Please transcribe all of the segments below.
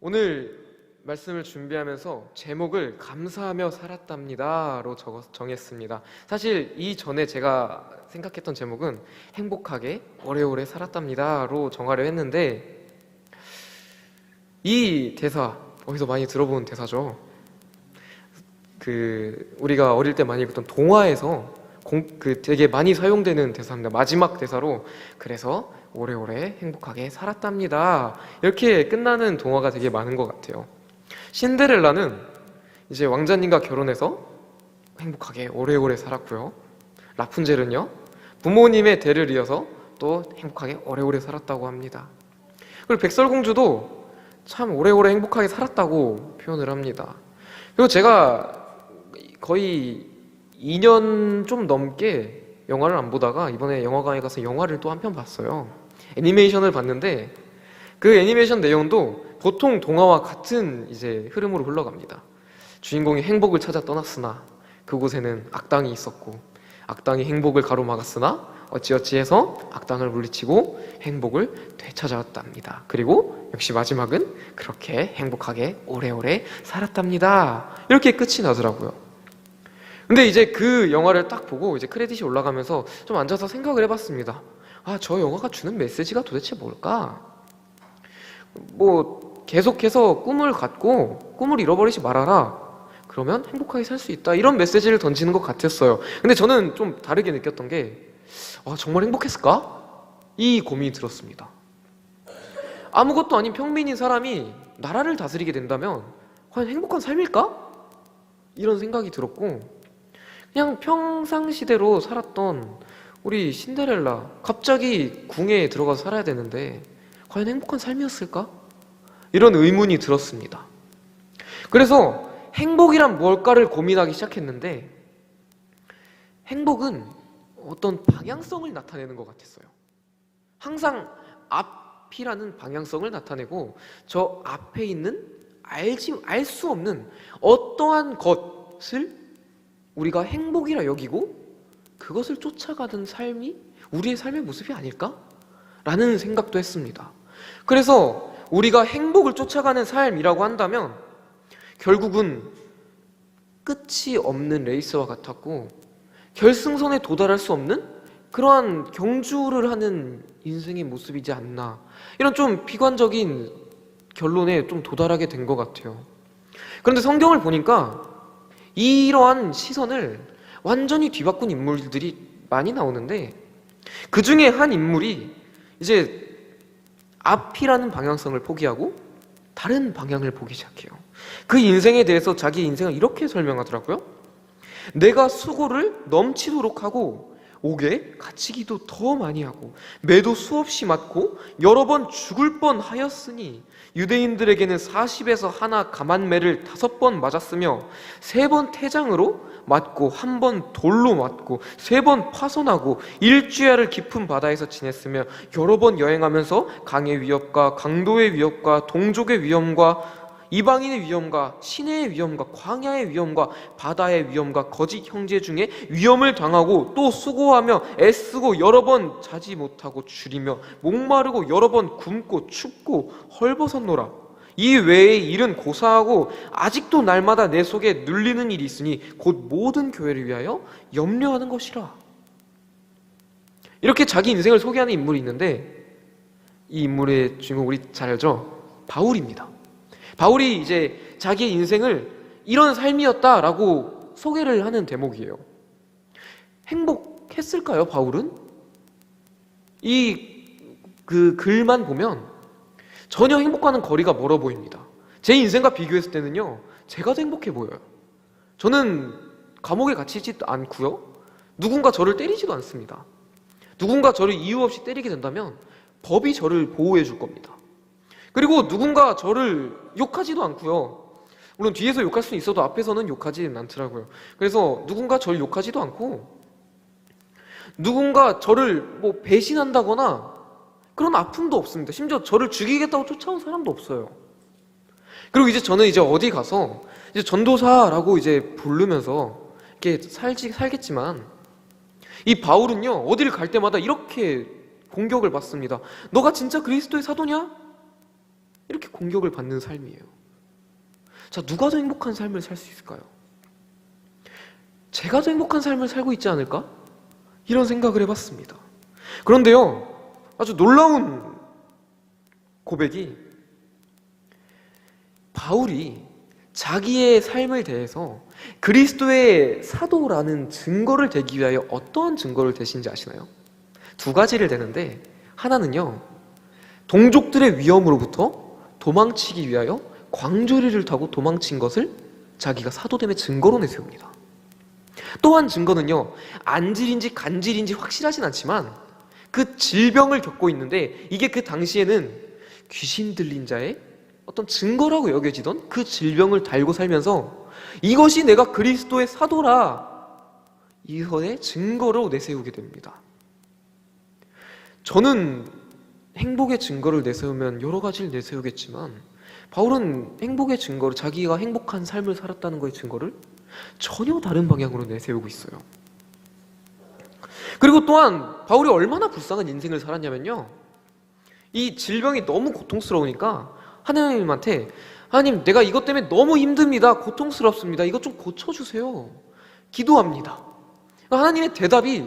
오늘 말씀을 준비하면서 제목을 감사하며 살았답니다로 정했습니다. 사실 이전에 제가 생각했던 제목은 행복하게 오래오래 살았답니다로 정하려 했는데, 이 대사 어디서 많이 들어본 대사죠. 우리가 어릴 때 많이 봤던 동화에서 되게 많이 사용되는 대사입니다. 마지막 대사로 그래서 오래오래 행복하게 살았답니다 이렇게 끝나는 동화가 되게 많은 것 같아요. 신데렐라는 이제 왕자님과 결혼해서 행복하게 오래오래 살았고요. 라푼젤은요, 부모님의 대를 이어서 또 행복하게 오래오래 살았다고 합니다. 그리고 백설공주도 참 오래오래 행복하게 살았다고 표현을 합니다. 그리고 제가 거의 2년 좀 넘게 영화를 안 보다가 이번에 영화관에 가서 영화를 또 한 편 봤어요. 애니메이션을 봤는데 그 애니메이션 내용도 보통 동화와 같은 이제 흐름으로 흘러갑니다. 주인공이 행복을 찾아 떠났으나 그곳에는 악당이 있었고, 악당이 행복을 가로막았으나 어찌어찌 해서 악당을 물리치고 행복을 되찾아왔답니다. 그리고 역시 마지막은 그렇게 행복하게 오래오래 살았답니다 이렇게 끝이 나더라고요. 근데 이제 그 영화를 딱 보고 이제 크레딧이 올라가면서 좀 앉아서 생각을 해봤습니다. 저 영화가 주는 메시지가 도대체 뭘까? 계속해서 꿈을 갖고 꿈을 잃어버리지 말아라, 그러면 행복하게 살 수 있다, 이런 메시지를 던지는 것 같았어요. 근데 저는 좀 다르게 느꼈던 게, 정말 행복했을까? 이 고민이 들었습니다. 아무것도 아닌 평민인 사람이 나라를 다스리게 된다면 과연 행복한 삶일까? 이런 생각이 들었고, 그냥 평상시대로 살았던 우리 신데렐라, 갑자기 궁에 들어가서 살아야 되는데 과연 행복한 삶이었을까? 이런 의문이 들었습니다. 그래서 행복이란 뭘까를 고민하기 시작했는데, 행복은 어떤 방향성을 나타내는 것 같았어요. 항상 앞이라는 방향성을 나타내고, 저 앞에 있는 알 수 없는 어떠한 것을 우리가 행복이라 여기고 그것을 쫓아가는 삶이 우리의 삶의 모습이 아닐까? 라는 생각도 했습니다. 그래서 우리가 행복을 쫓아가는 삶이라고 한다면 결국은 끝이 없는 레이스와 같았고, 결승선에 도달할 수 없는 그러한 경주를 하는 인생의 모습이지 않나, 이런 좀 비관적인 결론에 좀 도달하게 된 것 같아요. 그런데 성경을 보니까 이러한 시선을 완전히 뒤바꾼 인물들이 많이 나오는데, 그 중에 한 인물이 이제 앞이라는 방향성을 포기하고 다른 방향을 보기 시작해요. 그 인생에 대해서 자기 인생을 이렇게 설명하더라고요. 내가 수고를 넘치도록 하고 옥에 갇히기도 더 많이 하고 매도 수없이 맞고 여러 번 죽을 뻔하였으니 유대인들에게는 40에서 하나 감한매를 5번 맞았으며 3번 태장으로 맞고 1번 돌로 맞고 3번 파손하고 일주야를 깊은 바다에서 지냈으며 여러 번 여행하면서 강의 위협과 강도의 위협과 동족의 위험과 이방인의 위험과 시내의 위험과 광야의 위험과 바다의 위험과 거짓 형제 중에 위험을 당하고 또 수고하며 애쓰고 여러 번 자지 못하고 줄이며 목마르고 여러 번 굶고 춥고 헐벗었노라. 이 외의 일은 고사하고 아직도 날마다 내 속에 눌리는 일이 있으니 곧 모든 교회를 위하여 염려하는 것이라. 이렇게 자기 인생을 소개하는 인물이 있는데, 이 인물의 주인공 우리 잘 알죠? 바울입니다. 바울이 이제 자기의 인생을 이런 삶이었다라고 소개를 하는 대목이에요. 행복했을까요, 바울은? 그 글만 보면 전혀 행복과는 거리가 멀어 보입니다. 제 인생과 비교했을 때는요, 제가 더 행복해 보여요. 저는 감옥에 갇히지도 않고요, 누군가 저를 때리지도 않습니다. 누군가 저를 이유 없이 때리게 된다면 법이 저를 보호해 줄 겁니다. 그리고 누군가 저를 욕하지도 않고요. 물론 뒤에서 욕할 수는 있어도 앞에서는 욕하지는 않더라고요. 그래서 누군가 저를 욕하지도 않고, 누군가 저를 배신한다거나 그런 아픔도 없습니다. 심지어 저를 죽이겠다고 쫓아온 사람도 없어요. 그리고 이제 저는 이제 어디 가서 이제 전도사라고 이제 부르면서 이렇게 살겠지만, 이 바울은요, 어디를 갈 때마다 이렇게 공격을 받습니다. 너가 진짜 그리스도의 사도냐? 이렇게 공격을 받는 삶이에요. 자, 누가 더 행복한 삶을 살 수 있을까요? 제가 더 행복한 삶을 살고 있지 않을까? 이런 생각을 해봤습니다. 그런데요, 아주 놀라운 고백이, 바울이 자기의 삶을 대해서 그리스도의 사도라는 증거를 대기 위하여 어떠한 증거를 대신지 아시나요? 두 가지를 대는데, 하나는요, 동족들의 위험으로부터 도망치기 위하여 광주리를 타고 도망친 것을 자기가 사도됨의 증거로 내세웁니다. 또 한 증거는요, 안질인지 간질인지 확실하진 않지만 그 질병을 겪고 있는데, 이게 그 당시에는 귀신 들린 자의 어떤 증거라고 여겨지던 그 질병을 달고 살면서 이것이 내가 그리스도의 사도라, 이것의 증거로 내세우게 됩니다. 저는 행복의 증거를 내세우면 여러 가지를 내세우겠지만, 바울은 행복의 증거를, 자기가 행복한 삶을 살았다는 것의 증거를 전혀 다른 방향으로 내세우고 있어요. 그리고 또한 바울이 얼마나 불쌍한 인생을 살았냐면요, 이 질병이 너무 고통스러우니까 하나님한테, 하나님, 내가 이것 때문에 너무 힘듭니다, 고통스럽습니다, 이것 좀 고쳐주세요, 기도합니다. 하나님의 대답이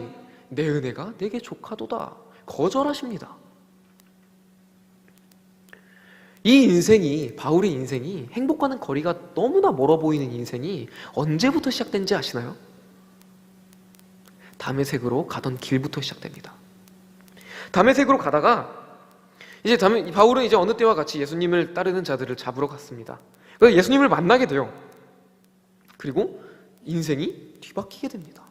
내 은혜가 내게 족하도다, 거절하십니다. 이 인생이, 바울의 인생이, 행복과는 거리가 너무나 멀어 보이는 인생이 언제부터 시작된지 아시나요? 다메섹으로 가던 길부터 시작됩니다. 다메섹으로 가다가 이제 바울은 이제 어느 때와 같이 예수님을 따르는 자들을 잡으러 갔습니다. 그래서 예수님을 만나게 돼요. 그리고 인생이 뒤바뀌게 됩니다.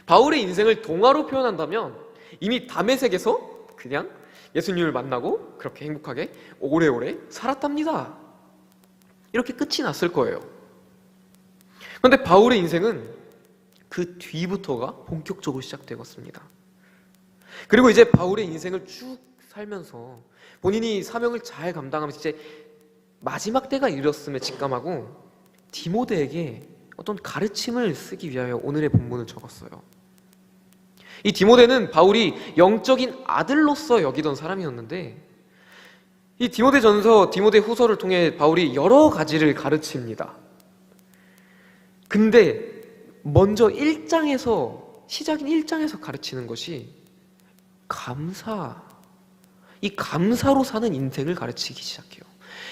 바울의 인생을 동화로 표현한다면 이미 다메섹에서 그냥 예수님을 만나고 그렇게 행복하게 오래오래 살았답니다. 이렇게 끝이 났을 거예요. 그런데 바울의 인생은 그 뒤부터가 본격적으로 시작되었습니다. 그리고 이제 바울의 인생을 쭉 살면서 본인이 사명을 잘 감당하면서 이제 마지막 때가 이르렀음에 직감하고 디모데에게 어떤 가르침을 쓰기 위하여 오늘의 본문을 적었어요. 이 디모데는 바울이 영적인 아들로서 여기던 사람이었는데, 이 디모데전서, 디모데후서를 통해 바울이 여러 가지를 가르칩니다. 근데 먼저 1장에서, 시작인 1장에서 가르치는 것이 이 감사로 사는 인생을 가르치기 시작해요.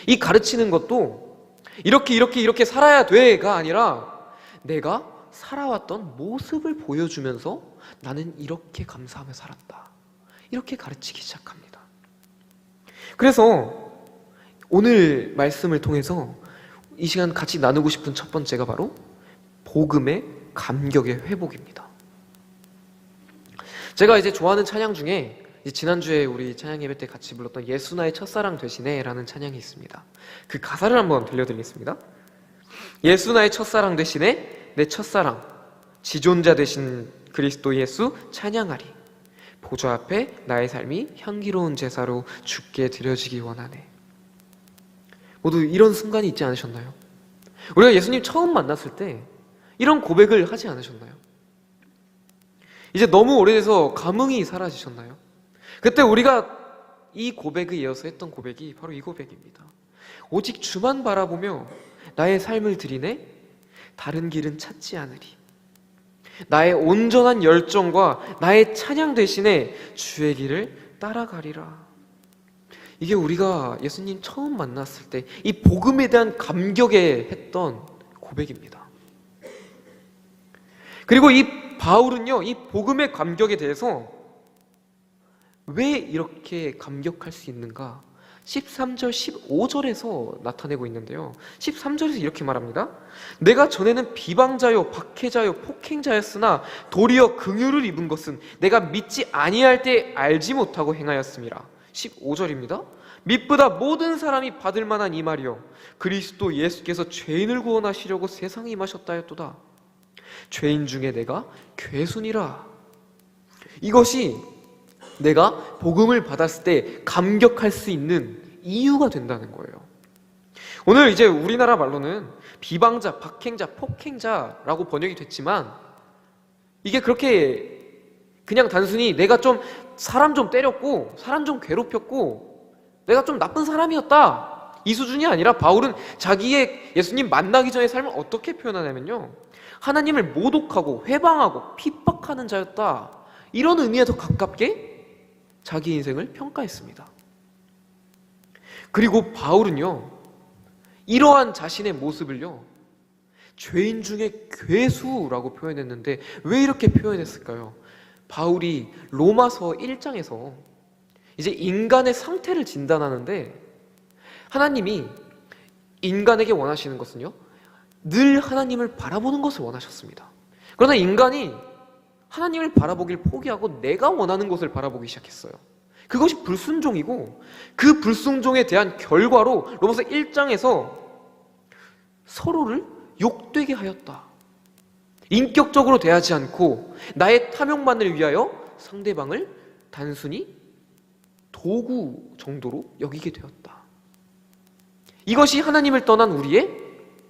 이 가르치는 것도 이렇게 살아야 돼가 아니라 내가 살아왔던 모습을 보여주면서 나는 이렇게 감사하며 살았다, 이렇게 가르치기 시작합니다. 그래서 오늘 말씀을 통해서 이 시간 같이 나누고 싶은 첫 번째가 바로 복음의 감격의 회복입니다. 제가 이제 좋아하는 찬양 중에 지난주에 우리 찬양 예배 때 같이 불렀던 예수 나의 첫사랑 되시네 라는 찬양이 있습니다. 그 가사를 한번 들려드리겠습니다. 예수 나의 첫사랑 되시네, 내 첫사랑, 지존자 되신 그리스도 예수 찬양하리. 보좌 앞에 나의 삶이 향기로운 제사로 주께 드려지기 원하네. 모두 이런 순간이 있지 않으셨나요? 우리가 예수님 처음 만났을 때 이런 고백을 하지 않으셨나요? 이제 너무 오래돼서 감흥이 사라지셨나요? 그때 우리가 이 고백에 이어서 했던 고백이 바로 이 고백입니다. 오직 주만 바라보며 나의 삶을 드리네, 다른 길은 찾지 않으리. 나의 온전한 열정과 나의 찬양 대신에 주의 길을 따라가리라. 이게 우리가 예수님 처음 만났을 때 이 복음에 대한 감격에 했던 고백입니다. 그리고 이 바울은요, 이 복음의 감격에 대해서 왜 이렇게 감격할 수 있는가? 13절, 15절에서 나타내고 있는데요, 13절에서 이렇게 말합니다. 내가 전에는 비방자요, 박해자요, 폭행자였으나 도리어 긍휼을 입은 것은 내가 믿지 아니할 때 알지 못하고 행하였음이라. 15절입니다. 믿보다 모든 사람이 받을 만한 이 말이요, 그리스도 예수께서 죄인을 구원하시려고 세상에 임하셨다 했도다. 죄인 중에 내가 괴순이라. 이것이 내가 복음을 받았을 때 감격할 수 있는 이유가 된다는 거예요. 오늘 이제 우리나라 말로는 비방자, 박행자, 폭행자라고 번역이 됐지만, 이게 그렇게 그냥 단순히 내가 좀 사람 좀 때렸고 사람 좀 괴롭혔고 내가 좀 나쁜 사람이었다, 이 수준이 아니라 바울은 자기의 예수님 만나기 전의 삶을 어떻게 표현하냐면요, 하나님을 모독하고 회방하고 핍박하는 자였다, 이런 의미에 더 가깝게 자기 인생을 평가했습니다. 그리고 바울은요, 이러한 자신의 모습을요, 죄인 중에 괴수라고 표현했는데 왜 이렇게 표현했을까요? 바울이 로마서 1장에서 이제 인간의 상태를 진단하는데, 하나님이 인간에게 원하시는 것은요, 늘 하나님을 바라보는 것을 원하셨습니다. 그러나 인간이 하나님을 바라보길 포기하고 내가 원하는 것을 바라보기 시작했어요. 그것이 불순종이고, 그 불순종에 대한 결과로 로마서 1장에서 서로를 욕되게 하였다. 인격적으로 대하지 않고 나의 탐욕만을 위하여 상대방을 단순히 도구 정도로 여기게 되었다. 이것이 하나님을 떠난 우리의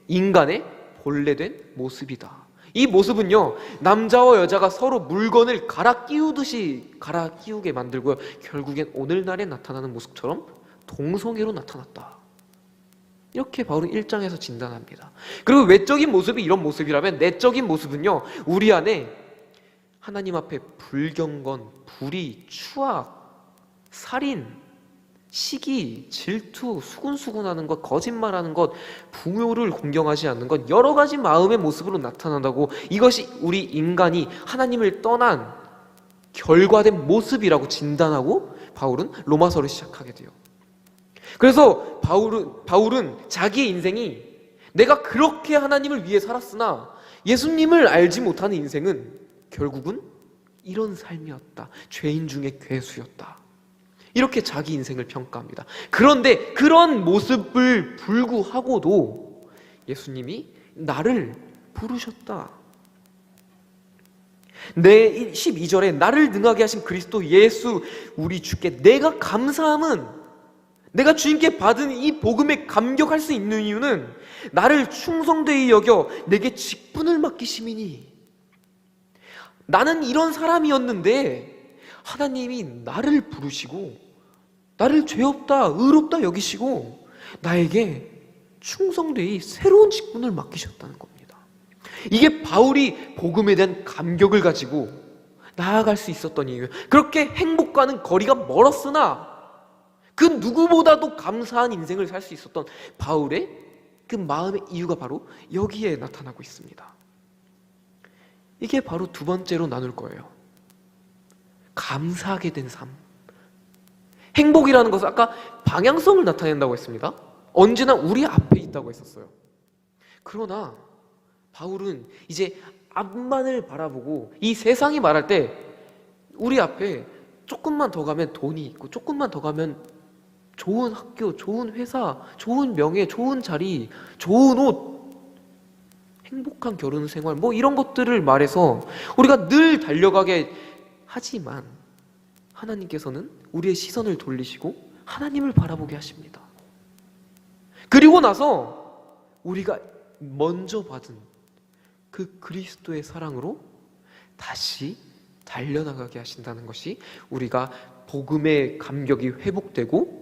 인간의 본래된 모습이다. 이 모습은요, 남자와 여자가 서로 물건을 갈아 끼우듯이 갈아 끼우게 만들고요, 결국엔 오늘날에 나타나는 모습처럼 동성애로 나타났다. 이렇게 바울은 1장에서 진단합니다. 그리고 외적인 모습이 이런 모습이라면 내적인 모습은요, 우리 안에 하나님 앞에 불경건, 불의, 추악, 살인, 시기, 질투, 수군수군하는 것, 거짓말하는 것, 부모를 공경하지 않는 것, 여러 가지 마음의 모습으로 나타난다고, 이것이 우리 인간이 하나님을 떠난 결과된 모습이라고 진단하고 바울은 로마서를 시작하게 돼요. 그래서 바울은 자기의 인생이 내가 그렇게 하나님을 위해 살았으나 예수님을 알지 못하는 인생은 결국은 이런 삶이었다, 죄인 중에 괴수였다, 이렇게 자기 인생을 평가합니다. 그런데 그런 모습을 불구하고도 예수님이 나를 부르셨다. 내 12절에 나를 능하게 하신 그리스도 예수 우리 주께 내가 감사함은, 내가 주님께 받은 이 복음에 감격할 수 있는 이유는 나를 충성되이 여겨 내게 직분을 맡기심이니, 나는 이런 사람이었는데 하나님이 나를 부르시고 나를 죄 없다, 의롭다 여기시고 나에게 충성되이 새로운 직분을 맡기셨다는 겁니다. 이게 바울이 복음에 대한 감격을 가지고 나아갈 수 있었던 이유예요. 그렇게 행복과는 거리가 멀었으나 그 누구보다도 감사한 인생을 살 수 있었던 바울의 그 마음의 이유가 바로 여기에 나타나고 있습니다. 이게 바로 두 번째로 나눌 거예요. 감사하게 된 삶. 행복이라는 것은 아까 방향성을 나타낸다고 했습니다. 언제나 우리 앞에 있다고 했었어요. 그러나 바울은 이제 앞만을 바라보고 이 세상이 말할 때 우리 앞에 조금만 더 가면 돈이 있고, 조금만 더 가면 좋은 학교, 좋은 회사, 좋은 명예, 좋은 자리, 좋은 옷, 행복한 결혼 생활, 뭐 이런 것들을 말해서 우리가 늘 달려가게 하지만, 하나님께서는 우리의 시선을 돌리시고 하나님을 바라보게 하십니다. 그리고 나서 우리가 먼저 받은 그 그리스도의 사랑으로 다시 달려나가게 하신다는 것이 우리가 복음의 감격이 회복되고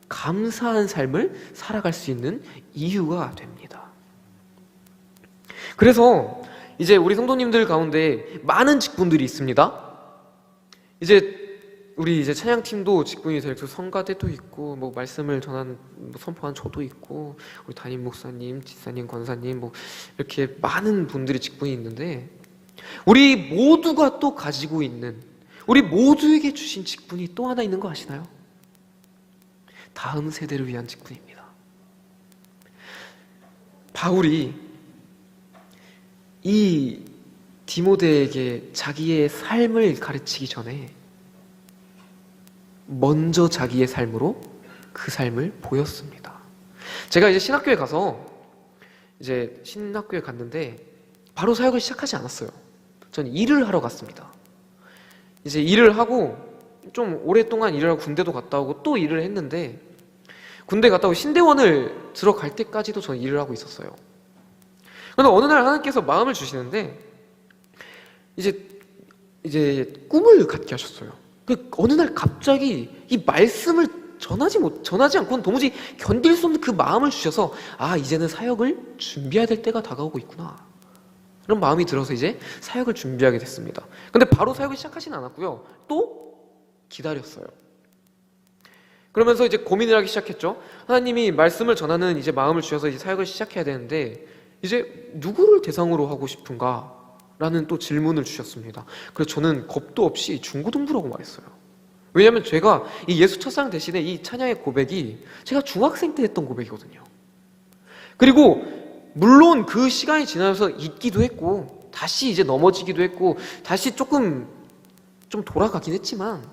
감사한 삶을 살아갈 수 있는 이유가 됩니다. 그래서 이제 우리 성도님들 가운데 많은 직분들이 있습니다. 이제 우리 이제 찬양팀도 직분이 되고, 성가대도 있고, 뭐 말씀을 전하는 선포한 저도 있고, 우리 담임 목사님, 집사님, 권사님, 뭐 이렇게 많은 분들이 직분이 있는데, 우리 모두가 또 가지고 있는, 우리 모두에게 주신 직분이 또 하나 있는 거 아시나요? 다음 세대를 위한 직분입니다. 바울이 이 디모데에게 자기의 삶을 가르치기 전에 먼저 자기의 삶으로 그 삶을 보였습니다. 제가 이제 신학교에 가서 이제 신학교에 갔는데 바로 사역을 시작하지 않았어요. 저는 일을 하러 갔습니다. 이제 일을 하고 좀 오랫동안 일을 하고 군대도 갔다 오고 또 일을 했는데, 군대 갔다 오고 신대원을 들어갈 때까지도 저는 일을 하고 있었어요. 그런데 어느 날 하나님께서 마음을 주시는데 이제 꿈을 갖게 하셨어요. 어느 날 갑자기 이 말씀을 전하지 않고는 도무지 견딜 수 없는 그 마음을 주셔서 이제는 사역을 준비해야 될 때가 다가오고 있구나, 그런 마음이 들어서 이제 사역을 준비하게 됐습니다. 근데 바로 사역을 시작하지는 않았고요. 또 기다렸어요. 그러면서 이제 고민을 하기 시작했죠. 하나님이 말씀을 전하는 이제 마음을 주셔서 이제 사역을 시작해야 되는데 이제 누구를 대상으로 하고 싶은가? 라는 또 질문을 주셨습니다. 그래서 저는 겁도 없이 중고등부라고 말했어요. 왜냐하면 제가 이 예수 첫사랑 대신에 이 찬양의 고백이 제가 중학생 때 했던 고백이거든요. 그리고 물론 그 시간이 지나서 잊기도 했고 다시 이제 넘어지기도 했고 다시 조금 좀 돌아가긴 했지만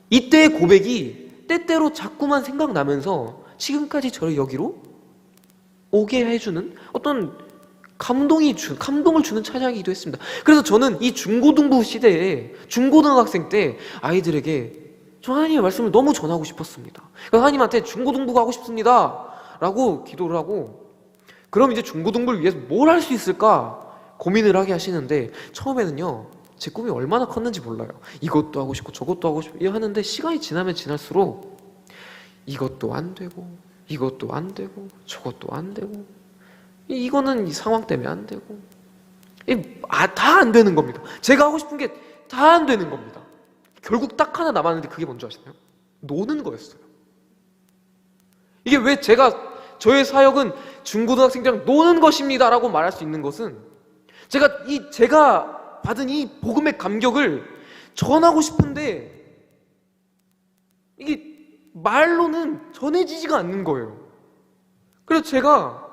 이때의 고백이 때때로 자꾸만 생각나면서 지금까지 저를 여기로 오게 해주는 어떤 감동을 주는 찬양이기도 했습니다. 그래서 저는 이 중고등부 시대에 중고등학생 때 아이들에게 저 하나님의 말씀을 너무 전하고 싶었습니다. 그래서 하나님한테 중고등부가 하고 싶습니다 라고 기도를 하고, 그럼 이제 중고등부를 위해서 뭘 할 수 있을까 고민을 하게 하시는데, 처음에는요 제 꿈이 얼마나 컸는지 몰라요. 이것도 하고 싶고 저것도 하고 싶고 하는데 시간이 지나면 지날수록 이것도 안 되고 이것도 안 되고 저것도 안 되고 이거는 이 상황 때문에 안 되고 다 안 되는 겁니다. 제가 하고 싶은 게 다 안 되는 겁니다. 결국 딱 하나 남았는데 그게 뭔지 아시나요? 노는 거였어요. 이게 왜 저의 사역은 중고등학생들이랑 노는 것입니다 라고 말할 수 있는 것은 제가 받은 이 복음의 감격을 전하고 싶은데 이게 말로는 전해지지가 않는 거예요. 그래서 제가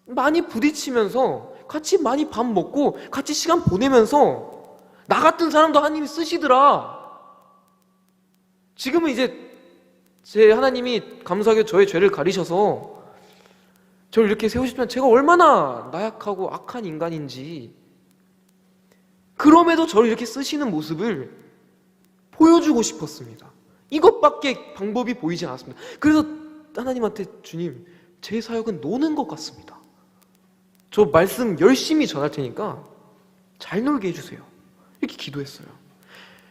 많이 부딪히면서 같이 많이 밥 먹고 같이 시간 보내면서 나 같은 사람도 하나님이 쓰시더라. 지금은 이제 제 하나님이 감사하게 저의 죄를 가리셔서 저를 이렇게 세우시지만 제가 얼마나 나약하고 악한 인간인지, 그럼에도 저를 이렇게 쓰시는 모습을 보여주고 싶었습니다. 이것밖에 방법이 보이지 않았습니다. 그래서 하나님한테 주님, 제 사역은 노는 것 같습니다. 저 말씀 열심히 전할 테니까 잘 놀게 해주세요. 이렇게 기도했어요.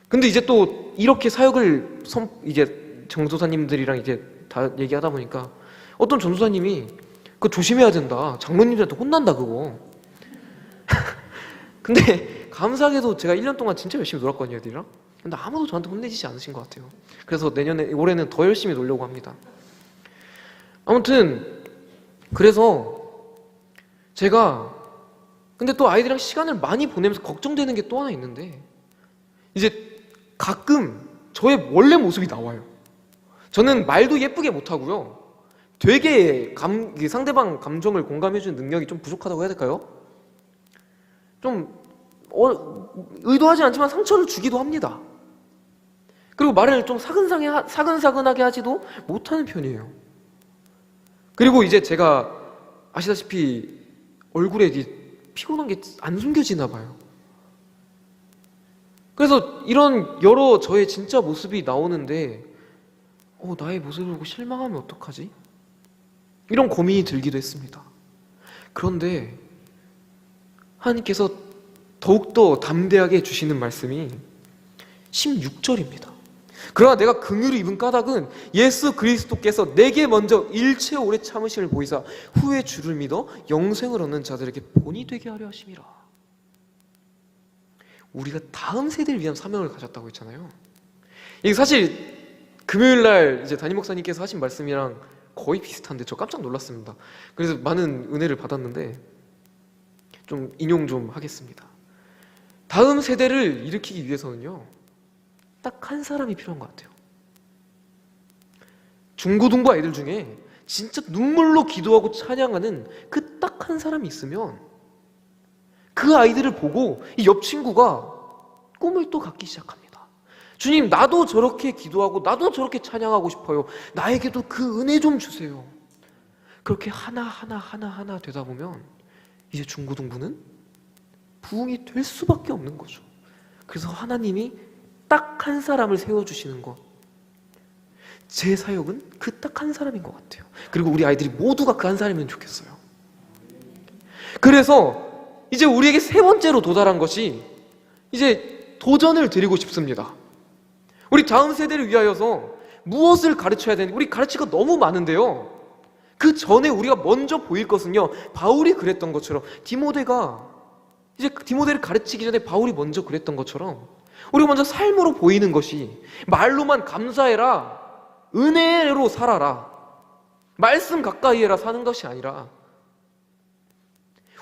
근데 이제 또 이렇게 사역을 이제 전도사님들이랑 이제 다 얘기하다 보니까 어떤 전도사님이 그거 조심해야 된다, 장로님들한테 혼난다 그거. 근데 감사하게도 제가 1년 동안 진짜 열심히 놀았거든요, 애들이랑. 근데 아무도 저한테 혼내지지 않으신 것 같아요. 그래서 올해는 더 열심히 놀려고 합니다. 아무튼 그래서 제가 근데 또 아이들이랑 시간을 많이 보내면서 걱정되는 게 또 하나 있는데, 이제 가끔 저의 원래 모습이 나와요. 저는 말도 예쁘게 못하고요, 되게 상대방 감정을 공감해주는 능력이 좀 부족하다고 해야 될까요? 좀 의도하지 않지만 상처를 주기도 합니다. 그리고 말을 좀 사근사근하게 하지도 못하는 편이에요. 그리고 이제 제가 아시다시피 얼굴에 피곤한 게 안 숨겨지나 봐요. 그래서 이런 여러 저의 진짜 모습이 나오는데 나의 모습을 보고 실망하면 어떡하지? 이런 고민이 들기도 했습니다. 그런데 하나님께서 더욱더 담대하게 주시는 말씀이 16절입니다. 그러나 내가 긍휼을 입은 까닭은 예수 그리스도께서 내게 먼저 일체 오래 참으심을 보이사 후에 주를 믿어 영생을 얻는 자들에게 본이 되게 하려 하심이라. 우리가 다음 세대를 위한 사명을 가졌다고 했잖아요. 이게 사실 금요일날 이제 담임 목사님께서 하신 말씀이랑 거의 비슷한데 저 깜짝 놀랐습니다. 그래서 많은 은혜를 받았는데 좀 인용 좀 하겠습니다. 다음 세대를 일으키기 위해서는요, 딱 한 사람이 필요한 것 같아요. 중고등부 아이들 중에 진짜 눈물로 기도하고 찬양하는 그 딱 한 사람이 있으면 그 아이들을 보고 이 옆 친구가 꿈을 또 갖기 시작합니다. 주님, 나도 저렇게 기도하고 나도 저렇게 찬양하고 싶어요. 나에게도 그 은혜 좀 주세요. 그렇게 하나 되다 보면 이제 중고등부는 부흥이 될 수밖에 없는 거죠. 그래서 하나님이 딱 한 사람을 세워주시는 것, 제 사역은 그 딱 한 사람인 것 같아요. 그리고 우리 아이들이 모두가 그 한 사람이면 좋겠어요. 그래서 이제 우리에게 세 번째로 도달한 것이 이제 도전을 드리고 싶습니다. 우리 다음 세대를 위하여서 무엇을 가르쳐야 되는지 우리 가르칠 거 너무 많은데요. 그 전에 우리가 먼저 보일 것은요, 바울이 그랬던 것처럼 디모데를 가르치기 전에 바울이 먼저 그랬던 것처럼 우리가 먼저 삶으로 보이는 것이, 말로만 감사해라, 은혜로 살아라, 말씀 가까이 해라 사는 것이 아니라,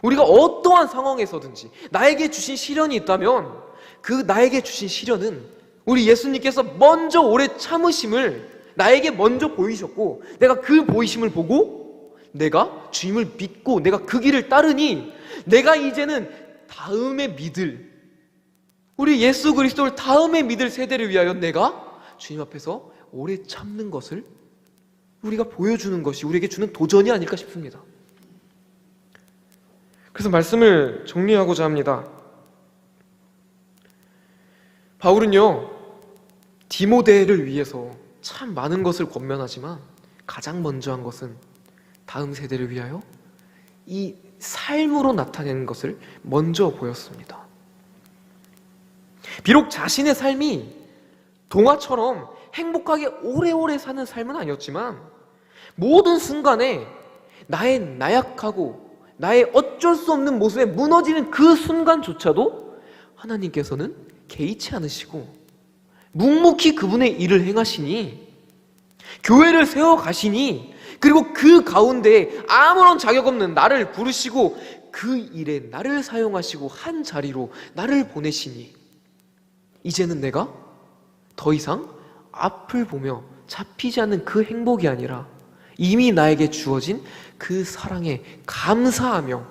우리가 어떠한 상황에서든지 나에게 주신 시련이 있다면 그 나에게 주신 시련은 우리 예수님께서 먼저 오래 참으심을 나에게 먼저 보이셨고, 내가 그 보이심을 보고 내가 주님을 믿고 내가 그 길을 따르니 내가 이제는 다음에 믿을, 우리 예수 그리스도를 다음에 믿을 세대를 위하여 내가 주님 앞에서 오래 참는 것을 우리가 보여주는 것이 우리에게 주는 도전이 아닐까 싶습니다. 그래서 말씀을 정리하고자 합니다. 바울은요, 디모데를 위해서 참 많은 것을 권면하지만 가장 먼저 한 것은 다음 세대를 위하여 이 삶으로 나타내는 것을 먼저 보였습니다. 비록 자신의 삶이 동화처럼 행복하게 오래오래 사는 삶은 아니었지만 모든 순간에 나의 나약하고 나의 어쩔 수 없는 모습에 무너지는 그 순간조차도 하나님께서는 개의치 않으시고 묵묵히 그분의 일을 행하시니, 교회를 세워가시니, 그리고 그 가운데 아무런 자격 없는 나를 부르시고 그 일에 나를 사용하시고 한 자리로 나를 보내시니, 이제는 내가 더 이상 앞을 보며 잡히지 않는 그 행복이 아니라 이미 나에게 주어진 그 사랑에 감사하며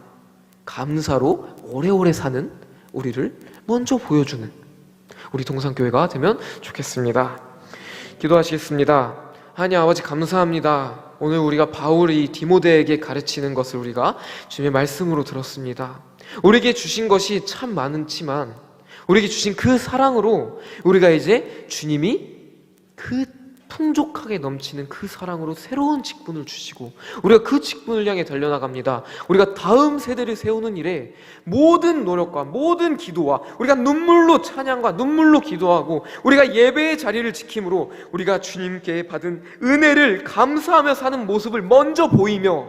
감사로 오래오래 사는 우리를 먼저 보여주는 우리 동산교회가 되면 좋겠습니다. 기도하시겠습니다. 하나님 아버지, 감사합니다. 오늘 우리가 바울이 디모데에게 가르치는 것을 우리가 주님의 말씀으로 들었습니다. 우리에게 주신 것이 참 많지만 우리에게 주신 그 사랑으로 우리가 이제 주님이 그 풍족하게 넘치는 그 사랑으로 새로운 직분을 주시고 우리가 그 직분을 향해 달려나갑니다. 우리가 다음 세대를 세우는 일에 모든 노력과 모든 기도와 우리가 눈물로 찬양과 눈물로 기도하고 우리가 예배의 자리를 지킴으로 우리가 주님께 받은 은혜를 감사하며 사는 모습을 먼저 보이며,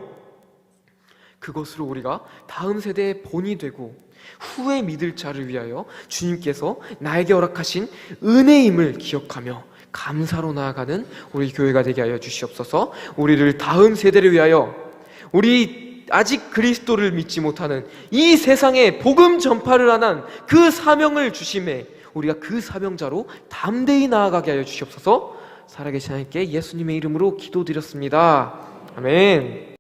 그것으로 우리가 다음 세대의 본이 되고 후에 믿을 자를 위하여 주님께서 나에게 허락하신 은혜임을 기억하며 감사로 나아가는 우리 교회가 되게 하여 주시옵소서. 우리를 다음 세대를 위하여, 우리 아직 그리스도를 믿지 못하는 이 세상에 복음 전파를 하는 그 사명을 주심에 우리가 그 사명자로 담대히 나아가게 하여 주시옵소서. 살아계신 하나님께 예수님의 이름으로 기도드렸습니다. 아멘.